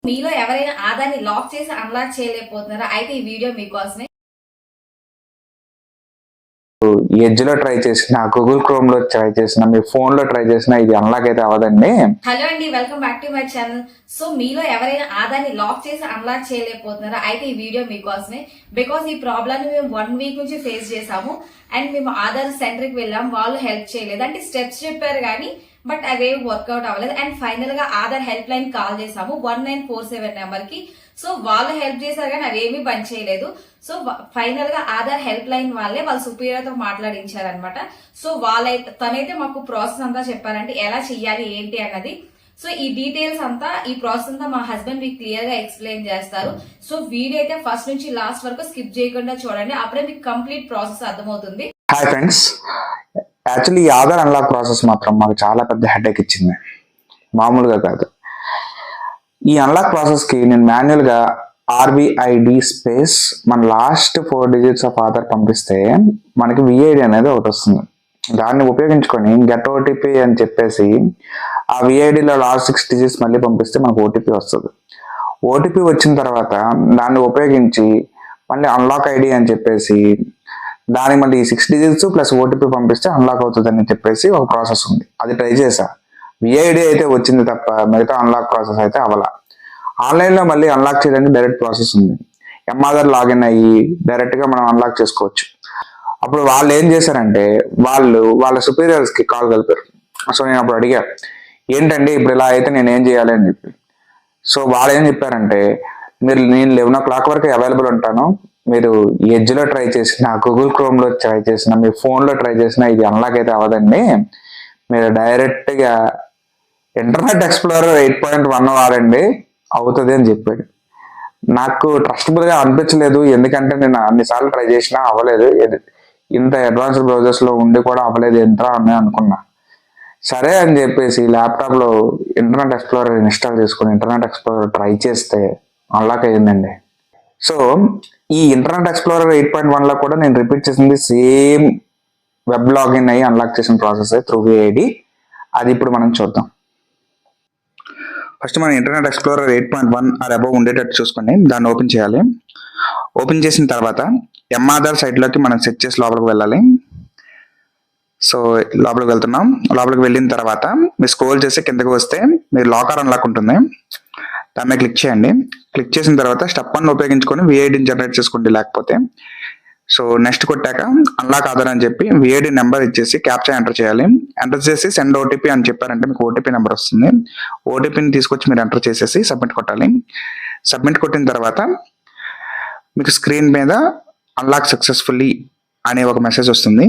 మీలో ఎవరైనా ఆధార్ని లాక్ చేసి అన్లాక్ చేయలేకపోతున్నారా? అయితే ఈ వీడియో మీకోసమే. ఎడ్జ్ లో ట్రై చేసిన, గూగుల్ క్రోమ్ లో ట్రై చేసిన, మీ ఫోన్ లో ట్రై చేసిన ఇది అన్లాక్ అయితే అవదండి. హలో అండి, welcome back to my channel. So మీలో ఎవరైనా ఆధార్ని లాక్ చేసి అన్లాక్ చేయలేకపోతున్నారా? అయితే ఈ వీడియో మీకోసమే. బికాస్ ఈ ప్రాబ్లమ్ ని మేము 1 వీక్ నుంచి ఫేస్ చేసాము. అండ్ మేము ఆధార్ సెంటర్ కి వెళ్ళాం, వాళ్ళు హెల్ప్ చేయలేదు. అంటే స్టెప్స్ చెప్పారు కానీ బట్ అవేవి వర్కౌట్ అవ్వలేదు. అండ్ ఫైనల్ గా ఆధార్ హెల్ప్ లైన్ కాల్ చేసాము 1947 నెంబర్ కి. సో వాళ్ళు హెల్ప్ చేశారు కానీ అవేమీ పని చేయలేదు. సో ఫైనల్ గా ఆధార్ హెల్ప్ లైన్ వాళ్ళే వాళ్ళ సుపీరియర్ తో మాట్లాడించారనమాట. సో తనైతే మాకు ప్రాసెస్ అంతా చెప్పారంటే ఎలా చెయ్యాలి ఏంటి అన్నది. సో ఈ డీటెయిల్స్ అంతా, ఈ ప్రాసెస్ అంతా మా హస్బెండ్ మీకు క్లియర్ గా ఎక్స్ప్లెయిన్ చేస్తారు. సో వీడియో అయితే ఫస్ట్ నుంచి లాస్ట్ వరకు స్కిప్ చేయకుండా చూడండి, అప్పుడే మీకు కంప్లీట్ ప్రాసెస్ అర్థమవుతుంది. హాయ్ ఫ్రెండ్స్, యాక్చువల్లీ ఈ ఆధార్ అన్లాక్ ప్రాసెస్ మాత్రం మాకు చాలా పెద్ద హెడేక్ ఇచ్చింది, మామూలుగా కాదు. ఈ అన్లాక్ ప్రాసెస్ కి నేను మాన్యువల్ గా ఆర్బిఐడి స్పేస్ మన లాస్ట్ 4 డిజిట్స్ ఆఫ్ ఆధార్ పంపిస్తే మనకి విఐడి అనేది ఒకటి వస్తుంది. దాన్ని ఉపయోగించుకొని గెట్ ఓటీపీ అని చెప్పేసి ఆ విఐడిలో లాస్ట్ 6 డిజిట్స్ మళ్ళీ పంపిస్తే మనకు ఓటీపీ వస్తుంది. ఓటీపీ వచ్చిన తర్వాత దాన్ని ఉపయోగించి మళ్ళీ అన్లాక్ ఐడి అని చెప్పేసి దానికి మళ్ళీ 6 డిజిట్స్ ప్లస్ ఓటీపీ పంపిస్తే అన్లాక్ అవుతుంది అని చెప్పేసి ఒక ప్రాసెస్ ఉంది. అది ట్రై చేశా. విఐడి అయితే వచ్చింది తప్ప మిగతా అన్లాక్ ప్రాసెస్ అయితే అవ్వాల. ఆన్లైన్లో మళ్ళీ అన్లాక్ చేయడానికి డైరెక్ట్ ప్రాసెస్ ఉంది. ఆధార్ లాగిన్ అయ్యి డైరెక్ట్గా మనం అన్లాక్ చేసుకోవచ్చు. అప్పుడు వాళ్ళు ఏం చేశారంటే వాళ్ళ సుపీరియర్స్కి కాల్ కలిపారు. సో నేను అప్పుడు అడిగా, ఏంటండి ఇప్పుడు ఇలా అయితే నేను ఏం చేయాలి అని చెప్పి. సో వాళ్ళు ఏం చెప్పారంటే, నేను 11 o'clock వరకు అవైలబుల్ ఉంటాను, మీరు ఎడ్జ్లో ట్రై చేసిన, గూగుల్ క్రోమ్లో ట్రై చేసిన, మీ ఫోన్లో ట్రై చేసిన ఇది అన్లాక్ అయితే అవదండి, మీరు డైరెక్ట్గా ఇంటర్నెట్ ఎక్స్ప్లోరర్ 8.1 వాడండి, అవుతుంది అని చెప్పాడు. నాకు ట్రస్టబుల్గా అనిపించలేదు, ఎందుకంటే నేను అన్నిసార్లు ట్రై చేసినా అవ్వలేదు. ఇంత అడ్వాన్స్డ్ బ్రౌజర్స్లో ఉండి కూడా అవ్వలేదు ఎంతరా అని అనుకున్నా. సరే అని చెప్పేసి ల్యాప్టాప్లో ఇంటర్నెట్ ఎక్స్ప్లోరర్ ఇన్స్టాల్ చేసుకుని ఇంటర్నెట్ ఎక్స్ప్లోరర్ ట్రై చేస్తే అన్లాక్ అయ్యిందండి. సో ఈ ఇంటర్నెట్ ఎక్స్ప్లోరర్ 8.1లో కూడా నేను రిపీట్ చేసింది సేమ్ వెబ్ లాగిన్ అయ్యి అన్లాక్ చేసిన ప్రాసెస్ త్రూ విఐడి. అది ఇప్పుడు మనం చూద్దాం. ఫస్ట్ మనం ఇంటర్నెట్ ఎక్స్ప్లోరర్ 8.1 ఆర్ అబౌవ్ ఉండేటట్టు చూసుకొని దాన్ని ఓపెన్ చేయాలి. ఓపెన్ చేసిన తర్వాత ఆధార్ సైట్లోకి మనం సెట్ చేసి లోపలికి వెళ్ళాలి. సో లోపలికి వెళ్తున్నాం. లోపలికి వెళ్ళిన తర్వాత మీరు స్క్రోల్ చేసి కిందకి వస్తే మీరు లాకర్ అన్లాక్ ఉంటుంది, దాన్ని క్లిక్ చేయండి. క్లిక్ చేసిన తర్వాత స్టెప్ 1 ఉపయోగించుకొని విఐడిని జనరేట్ చేసుకోండి. లేకపోతే సో నెక్స్ట్ కొట్టాక అన్లాక్ ఆధార్ అని చెప్పి విఐడి నెంబర్ ఇచ్చేసి క్యాప్చా ఎంటర్ చేయాలి. ఎంటర్ చేసి సెండ్ ఓటీపీ అని చెప్పారంటే మీకు ఓటీపీ నెంబర్ వస్తుంది. ఓటీపీని తీసుకొచ్చి మీరు ఎంటర్ చేసేసి సబ్మిట్ కొట్టాలి. సబ్మిట్ కొట్టిన తర్వాత మీకు స్క్రీన్ మీద అన్లాక్ సక్సెస్ఫుల్లీ అనే ఒక మెసేజ్ వస్తుంది.